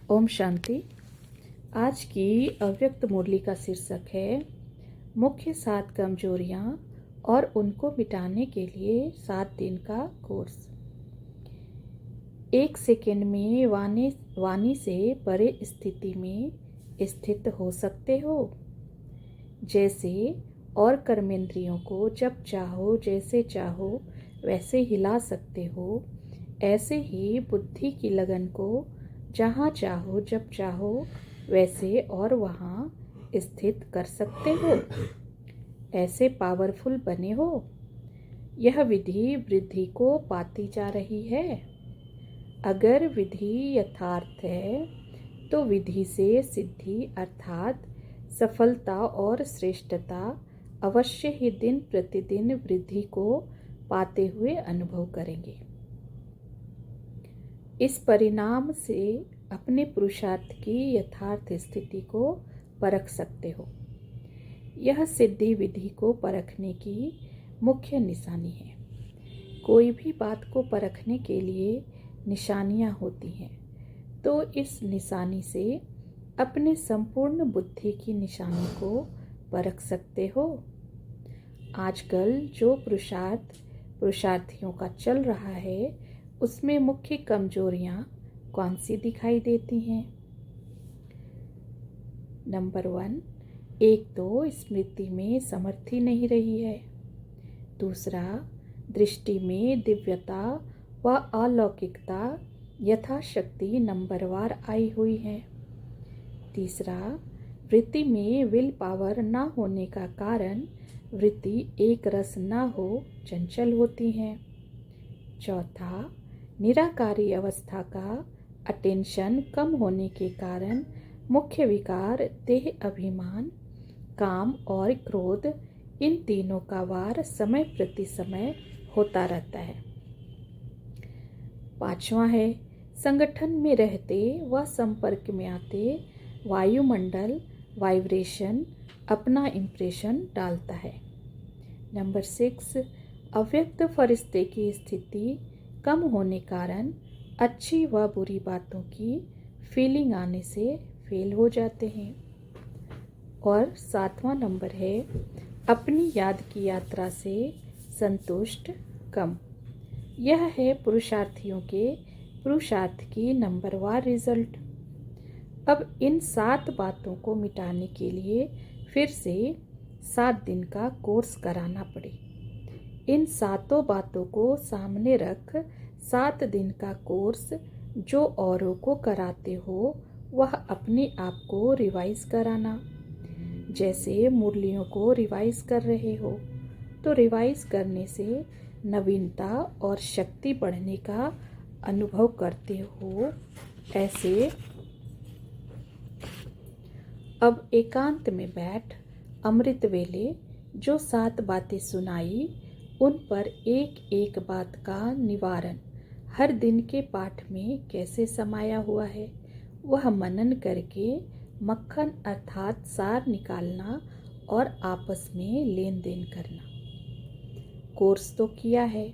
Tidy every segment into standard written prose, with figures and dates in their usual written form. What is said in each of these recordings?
ओम शांति। आज की अव्यक्त मुरली का शीर्षक है मुख्य 7 कमजोरियां और उनको मिटाने के लिए 7 दिन का कोर्स। 1 सेकेंड में वाणी से परे स्थिति में स्थित हो सकते हो। जैसे और कर्मेंद्रियों को जब चाहो जैसे चाहो वैसे हिला सकते हो, ऐसे ही बुद्धि की लगन को जहाँ चाहो जब चाहो वैसे और वहाँ स्थित कर सकते हो। ऐसे पावरफुल बने हो। यह विधि वृद्धि को पाती जा रही है। अगर विधि यथार्थ है तो विधि से सिद्धि अर्थात सफलता और श्रेष्ठता अवश्य ही दिन प्रतिदिन वृद्धि को पाते हुए अनुभव करेंगे। इस परिणाम से अपने पुरुषार्थ की यथार्थ स्थिति को परख सकते हो। यह सिद्धि विधि को परखने की मुख्य निशानी है। कोई भी बात को परखने के लिए निशानियाँ होती हैं, तो इस निशानी से अपने संपूर्ण बुद्धि की निशानी को परख सकते हो। आजकल जो पुरुषार्थियों का चल रहा है, उसमें मुख्य कमजोरियां कौन सी दिखाई देती हैं? नंबर 1, एक तो स्मृति में समर्थी नहीं रही है। दूसरा, दृष्टि में दिव्यता व अलौकिकता यथाशक्ति नंबरवार आई हुई है। तीसरा, वृत्ति में विल पावर न होने का कारण वृत्ति एक रस न हो चंचल होती है। चौथा, निराकारी अवस्था का अटेंशन कम होने के कारण मुख्य विकार देह अभिमान, काम और क्रोध, इन तीनों का वार समय प्रति समय होता रहता है। पांचवा है, संगठन में रहते व संपर्क में आते वायुमंडल वाइब्रेशन अपना इम्प्रेशन डालता है। नंबर 6, अव्यक्त फरिश्ते की स्थिति कम होने कारण अच्छी व बुरी बातों की फीलिंग आने से फेल हो जाते हैं। और 7वां नंबर है, अपनी याद की यात्रा से संतुष्ट कम। यह है पुरुषार्थियों के पुरुषार्थ की नंबरवार रिजल्ट। अब इन 7 बातों को मिटाने के लिए फिर से 7 दिन का कोर्स कराना पड़े। इन 7 बातों को सामने रख 7 दिन का कोर्स जो औरों को कराते हो वह अपने आप को रिवाइज कराना। जैसे मुरलियों को रिवाइज कर रहे हो, तो रिवाइज करने से नवीनता और शक्ति बढ़ने का अनुभव करते हो। ऐसे अब एकांत में बैठ अमृत वेले जो 7 बातें सुनाई, उन पर एक एक बात का निवारण हर दिन के पाठ में कैसे समाया हुआ है, वह मनन करके मक्खन अर्थात सार निकालना और आपस में लेन देन करना। कोर्स तो किया है,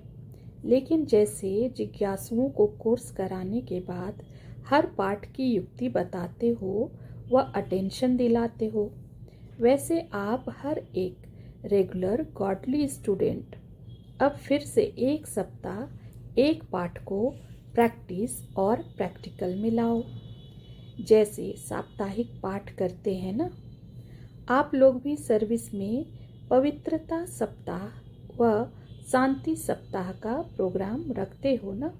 लेकिन जैसे जिज्ञासुओं को कोर्स कराने के बाद हर पाठ की युक्ति बताते हो व अटेंशन दिलाते हो, वैसे आप हर एक रेगुलर गॉडली स्टूडेंट अब फिर से 1 सप्ताह एक पाठ को प्रैक्टिस और प्रैक्टिकल में लाओ। जैसे साप्ताहिक पाठ करते हैं ना, आप लोग भी सर्विस में पवित्रता सप्ताह व शांति सप्ताह का प्रोग्राम रखते हो ना,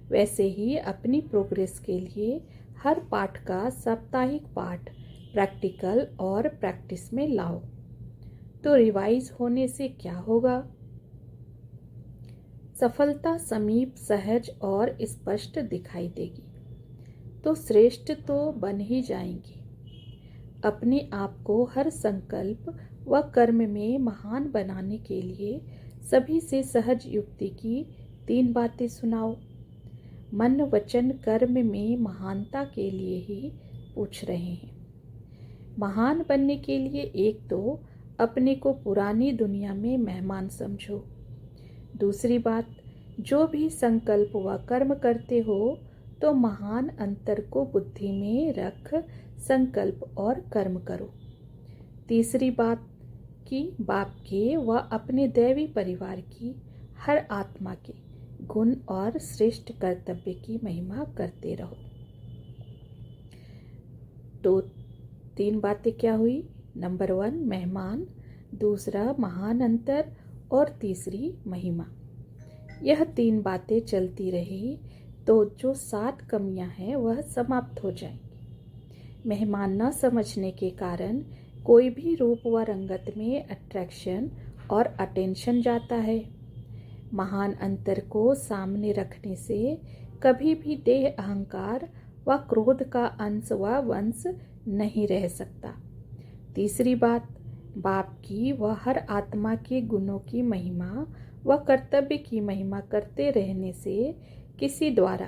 वैसे ही अपनी प्रोग्रेस के लिए हर पाठ का साप्ताहिक पाठ प्रैक्टिकल और प्रैक्टिस में लाओ। तो रिवाइज होने से क्या होगा? सफलता समीप, सहज और स्पष्ट दिखाई देगी, तो श्रेष्ठ तो बन ही जाएंगी। अपने आप को हर संकल्प व कर्म में महान बनाने के लिए सभी से सहज युक्ति की 3 बातें सुनाओ। मन वचन कर्म में महानता के लिए ही पूछ रहे हैं। महान बनने के लिए एक तो अपने को पुरानी दुनिया में मेहमान समझो। दूसरी बात, जो भी संकल्प व कर्म करते हो तो तो महान अंतर को बुद्धि में रख संकल्प और कर्म करो। तीसरी बात कि बाप के व अपने दैवी परिवार की हर आत्मा के गुण और श्रेष्ठ कर्तव्य की महिमा करते रहो। तो 3 बातें क्या हुई? नंबर 1 मेहमान, दूसरा महान अंतर और तीसरी महिमा। यह 3 बातें चलती रही तो जो 7 कमियां हैं वह समाप्त हो जाएंगी। मेहमान न समझने के कारण कोई भी रूप व रंगत में अट्रैक्शन और अटेंशन जाता है। महान अंतर को सामने रखने से कभी भी देह अहंकार व क्रोध का अंश व वंश नहीं रह सकता। तीसरी बात, बाप की व हर आत्मा के गुणों की महिमा व कर्तव्य की महिमा करते रहने से किसी द्वारा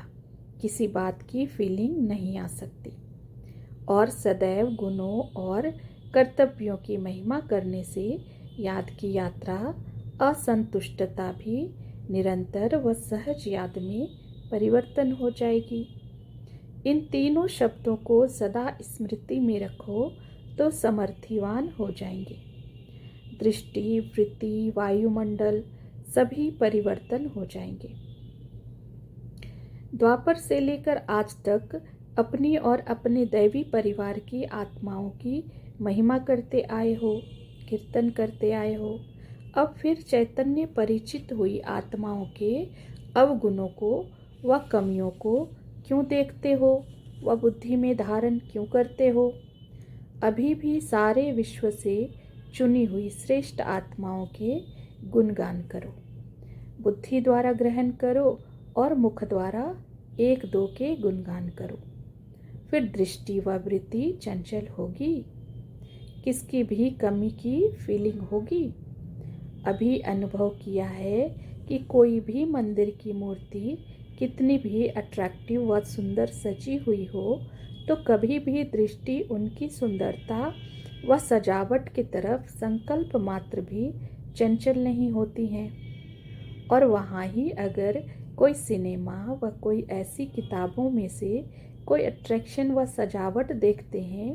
किसी बात की फीलिंग नहीं आ सकती। और सदैव गुणों और कर्तव्यों की महिमा करने से याद की यात्रा असंतुष्टता भी निरंतर व सहज याद में परिवर्तन हो जाएगी। इन तीनों शब्दों को सदा स्मृति में रखो तो समर्थिवान हो जाएंगे। दृष्टि, वृत्ति, वायुमंडल सभी परिवर्तन हो जाएंगे। द्वापर से लेकर आज तक अपनी और अपने दैवी परिवार की आत्माओं की महिमा करते आए हो, कीर्तन करते आए हो। अब फिर चैतन्य परिचित हुई आत्माओं के अवगुणों को व कमियों को क्यों देखते हो व बुद्धि में धारण क्यों करते हो? अभी भी सारे विश्व से चुनी हुई श्रेष्ठ आत्माओं के गुणगान करो। बुद्धि द्वारा ग्रहण करो और मुख द्वारा 1-2 के गुणगान करो। फिर दृष्टि व वृत्ति चंचल होगी, किसकी भी कमी की फीलिंग होगी। अभी अनुभव किया है कि कोई भी मंदिर की मूर्ति कितनी भी अट्रैक्टिव व सुंदर सजी हुई हो तो कभी भी दृष्टि उनकी सुंदरता व सजावट की तरफ संकल्प मात्र भी चंचल नहीं होती हैं। और वहाँ ही अगर कोई सिनेमा व कोई ऐसी किताबों में से कोई अट्रैक्शन व सजावट देखते हैं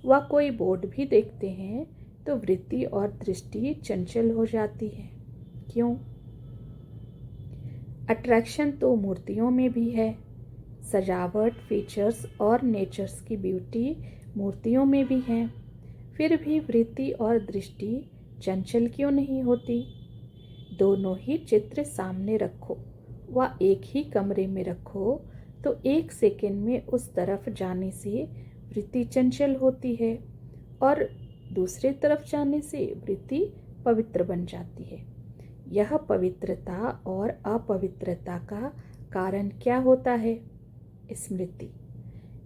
व कोई बोर्ड भी देखते हैं तो वृत्ति और दृष्टि चंचल हो जाती है। क्यों? अट्रैक्शन तो मूर्तियों में भी है, सजावट, फीचर्स और नेचर्स की ब्यूटी मूर्तियों में भी है। फिर भी वृत्ति और दृष्टि चंचल क्यों नहीं होती? दोनों ही चित्र सामने रखो व एक ही कमरे में रखो तो 1 सेकंड में उस तरफ जाने से वृत्ति चंचल होती है और दूसरे तरफ जाने से वृत्ति पवित्र बन जाती है। यह पवित्रता और अपवित्रता का कारण क्या होता है? स्मृति।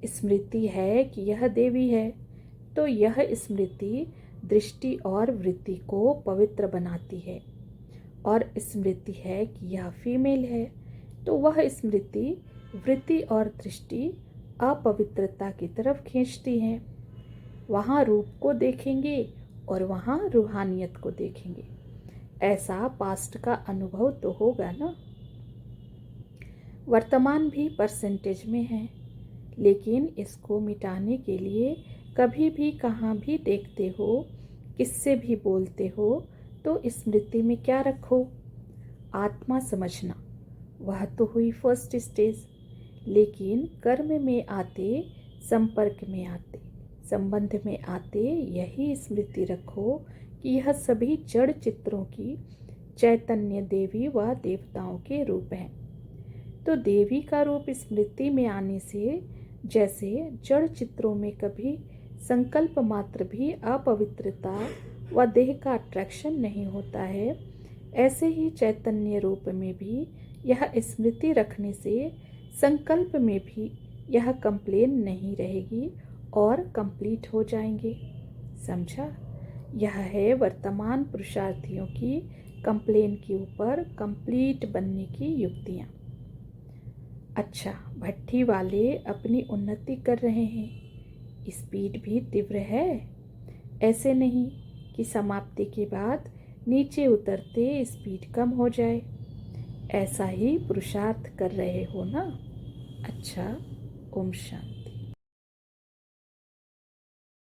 स्मृति है कि यह देवी है तो यह स्मृति दृष्टि और वृत्ति को पवित्र बनाती है, और स्मृति है कि यह फीमेल है तो वह स्मृति वृत्ति और दृष्टि अपवित्रता की तरफ खींचती हैं। वहाँ रूप को देखेंगे और वहाँ रूहानियत को देखेंगे। ऐसा पास्ट का अनुभव तो होगा ना। वर्तमान भी परसेंटेज में है, लेकिन इसको मिटाने के लिए कभी भी कहाँ भी देखते हो, किससे भी बोलते हो तो स्मृति में क्या रखो? आत्मा समझना। वह तो हुई फर्स्ट स्टेज, लेकिन कर्म में आते, संपर्क में आते, संबंध में आते यही स्मृति रखो कि यह सभी जड़ चित्रों की चैतन्य देवी व देवताओं के रूप हैं। तो देवी का रूप स्मृति में आने से जैसे जड़ चित्रों में कभी संकल्प मात्र भी अपवित्रता व देह का अट्रैक्शन नहीं होता है, ऐसे ही चैतन्य रूप में भी यह स्मृति रखने से संकल्प में भी यह कंप्लेन नहीं रहेगी और कंप्लीट हो जाएंगे। समझा? यह है वर्तमान पुरुषार्थियों की कंप्लेन के ऊपर कंप्लीट बनने की युक्तियाँ। अच्छा, भट्ठी वाले अपनी उन्नति कर रहे हैं, स्पीड भी तीव्र है। ऐसे नहीं कि समाप्ति के बाद नीचे उतरते स्पीड कम हो जाए। ऐसा ही पुरुषार्थ कर रहे हो ना। अच्छा। ओम शांति।